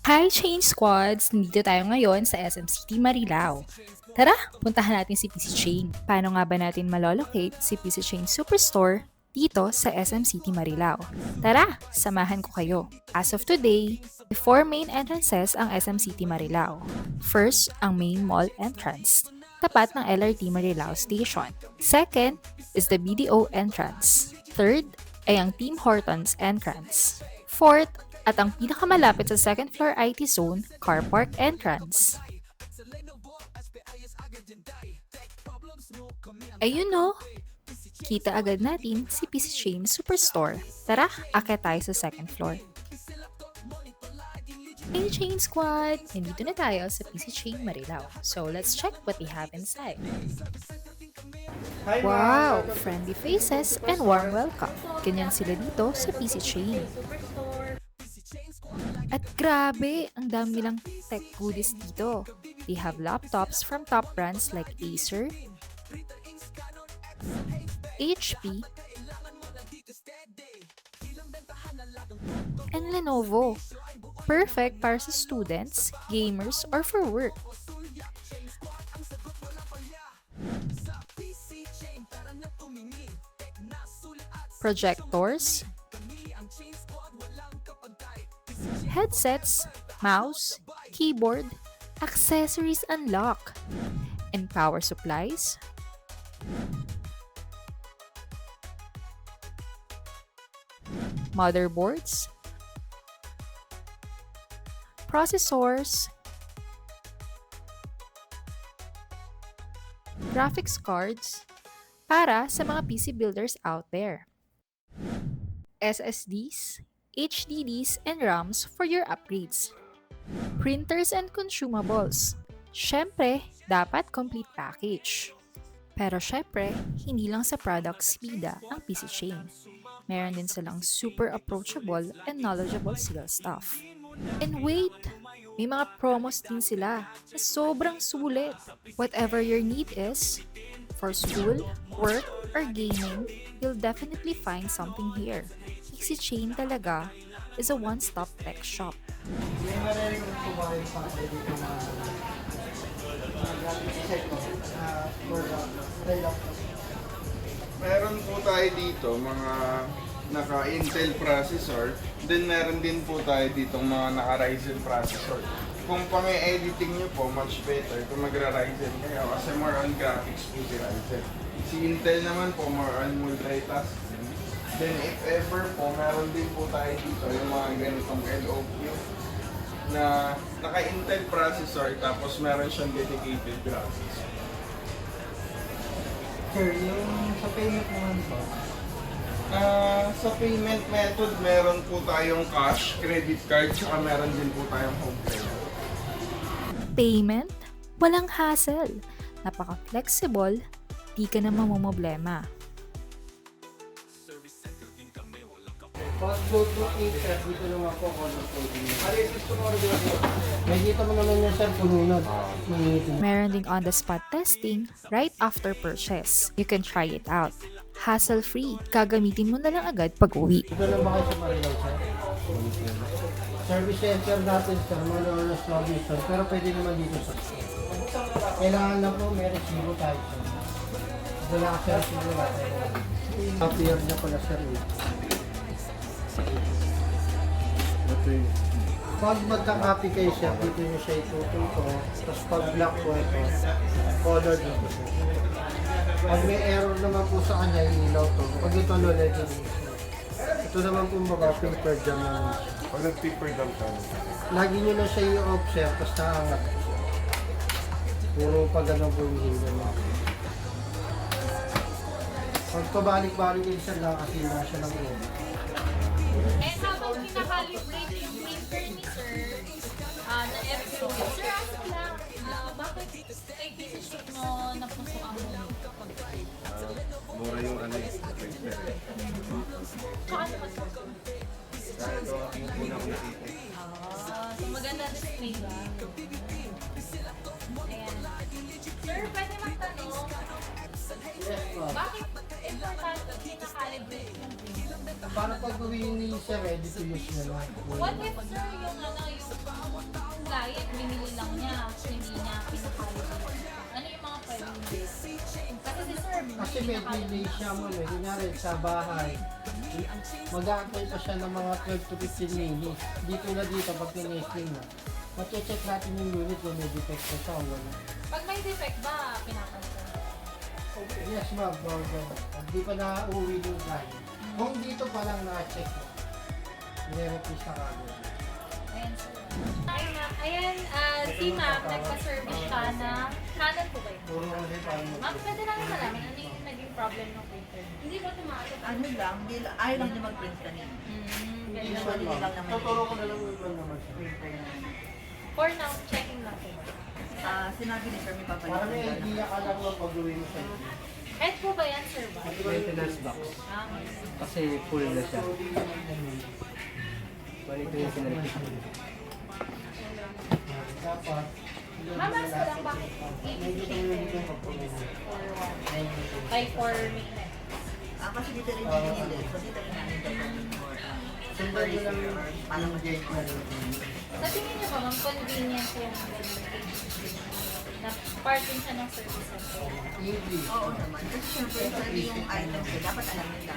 Hi Change Squads! Nandito tayo ngayon sa SM City Marilao. Tara, puntahan natin si PC Chain. Paano nga ba natin malolocate si PC Chain Superstore dito sa SM City Marilao? Tara, samahan ko kayo. As of today, 4 main entrances ang SM City Marilao. First, ang main mall entrance, tapat ng LRT Marilao Station. Second is the BDO entrance. Third ay ang Tim Hortons entrance. Fourth, at ang pinakamalapit sa second floor IT zone, car park entrance. Ayun no, kita agad natin si PC Chain Superstore. Tara, akit tayo sa second floor. Hey Chain Squad! Nandito na tayo sa PC Chain Marilao. So let's check what we have inside. Wow! Friendly faces and warm welcome. Ganyan sila dito sa PC Chain. At grabe, ang dami lang tech goodies dito. They have laptops from top brands like Acer, HP, and Lenovo. Perfect para sa students, gamers, or for work. Projectors, headsets, mouse, keyboard, accessories unlock, and power supplies, motherboards, processors, graphics cards para sa mga PC builders out there, SSDs, HDDs, and RAMs for your upgrades, printers and consumables. Syempre, dapat complete package. Pero syempre, hindi lang sa products bida ang PC Chain. Meron din silang super approachable and knowledgeable sales staff. And wait, may mga promos din sila na sobrang sulit. Whatever your need is, for school, work, or gaming, you'll definitely find something here. PC Chain talaga is a one-stop tech shop. Meron po tayo dito mga naka-Intel processor, then meron din po tayo dito mga naka-Ryzen processor. Kung pang-editing nyo po, much better kung magra-Ryzen kayo kasi more on graphics po si Ryzen. Si Intel naman po, more on multitasking. Then if ever po, meron din po tayo dito yung mga ganitong LOQ na naka-Intel processor tapos meron siyang dedicated graphics. Sir, yung sa payment naman po, Sa payment method, meron po tayong cash, credit card, saka meron din po tayong home credit. Payment? Walang hassle. Napaka-flexible, di ka na mamomblema. pag notebook 8 sir, dito naman po color coding. May dito mo naman yan sir, pununod. Meron ding on-the-spot testing right after purchase. You can try it out. Hassle-free. Gagamitin mo na lang agad pag uwi. Dito lang ba kayo sa Marilao sir? Service center natin sir, Malolos Robinson, pero pwede naman dito sa kailangan na po may resibo tayo sir. Wala ka sir, resibo natin. Appear na pala sir. Pag magka-copy kayo sir, dito nyo siya itututo. Tapos pag black po ito, color dito sir. Pag may error naman po sa kanya, ilaw to. Pag ito low legend, ito naman po mga paper jam naman siya. Pag nag-paper dump ka, Lagi nyo na siya i-off sir, tapos naangat po siya. Puro pag ano po yung hinga mo. Pag pabalik-balik yung sir, nakakasila siya ng ulo. And habang pinakalibrate yung printer ni Sir na episode, Sir, ask lang, bakit kay decision mo na puso ang mo? mura yung ano printer. So, ano mas Dahil ito aking unang nakita. so maganda display ba? Ayan. Sir, pwede magtanong, bakit importante pinakalibrate yung printer? Para pag uwi ni sir, ready to use na lang. What if, sir, yung ano, yung client, binili lang niya, hindi niya pinakalibrate. Ano yung mga pwedeng gawin? Kasi si sir, Kasi may delay siya mo, kunyari sa bahay, mag-aantay pa siya ng mga 12 to 15 minutes. Dito na dito, pag tinesting na, mache-check natin yung unit kung may defect na siya o wala. Pag may defect ba, pinapansin? Yes ma'am, hindi pa na-uwi yung client. Kung dito pa lang na-check mo, nire-replace na kagad. Ayan, sir. Ay, ma'am. Ayan, si ma'am, nagpa-service siya na Canon po ba yun? Puro kasi paano. Ma'am, pwede lang malaman ano yung naging problem ng printer? Hindi ba tumakas? Ano lang, ayaw lang niya mag-print kanina. Hindi Hindi naman naman ma'am. lang naman. Tuturo ko na lang yung naman siya. Printer na. For now, checking lang po. Sinabi ni sir, may Para papalitan may ka na. idea ka lang mo pag-uwi mo sa inyo. Head po ba yan, sir? Ba? Maintenance box. Kasi full na siya. Bali ito yung pinalitan. Dapat, Ma'am, ask ko lang bakit medyo printer for what? Ay, for maintenance. Kasi dito rin yung binili. So dito rin namin dapat for sundan mo lang yung paano mag-gate na rin. Sa tingin niyo ba, ma'am, convenient yung ganun na part din siya ng service center? Easy. Oo naman. Kasi syempre, pwede yung items ko, dapat alam nila.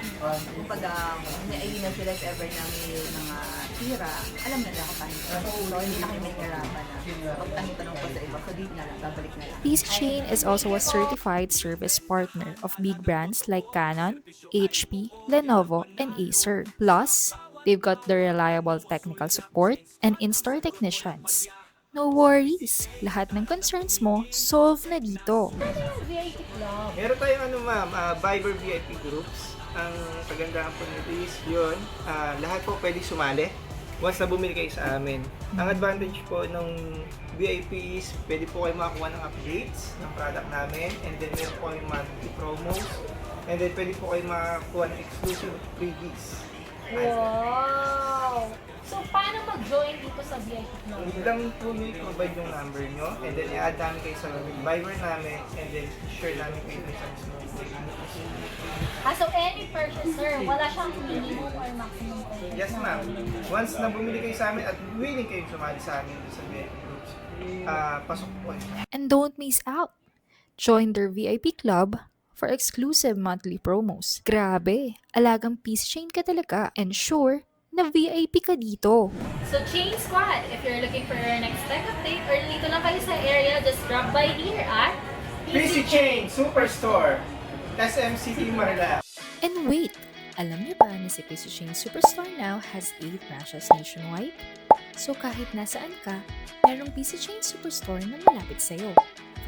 Kumbaga, may sila if ever na may mga tira, alam nila kung paano. So, hindi na kayo may hirapan na magtanong-tanong pa sa iba. So, dito na lang, babalik na lang. PC Chain is also a certified service partner of big brands like Canon, HP, Lenovo, and Acer. Plus, they've got the reliable technical support and in-store technicians. No worries, lahat ng concerns mo, solve na dito. Ano yung VIP club? Meron tayong Viber VIP groups. Ang kagandahan po nito is yun, lahat po pwede sumali once na bumili kayo sa amin. Ang advantage po ng VIP is pwede po kayo makakuha ng updates ng product namin, and then meron po kayong monthly promos, and then pwede po kayo makakuha ng exclusive freebies. Wow! So, paano mag-join dito sa VIP club? Lang po nyo i-provide yung number nyo, and then i-add namin kayo sa Viber namin, and then share namin kayo sa mismo. So any purchaser, wala siyang minimum or maximum purchase? Yes ma'am. Once na bumili kayo sa amin at willing kayo sumali sa amin sa VIP groups, pasok po kayo. And don't miss out. Join their VIP club for exclusive monthly promos. Grabe, alagang PC Chain ka talaga. And sure, na VIP ka dito. So Chain Squad, if you're looking for your next tech update or dito lang kayo sa area, just drop by here at PC Chain Superstore, SM City, Manila. And wait, alam niyo ba na si PC Chain Superstore now has 8 branches nationwide? So kahit nasaan ka, merong PC Chain Superstore na malapit sa'yo.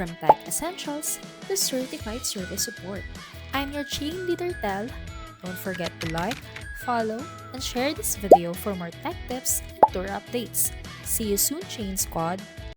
From tech essentials to certified service support. I'm your Chain Leader Tel. Don't forget to like, follow, and share this video for more tech tips and tour updates. See you soon, Chain Squad!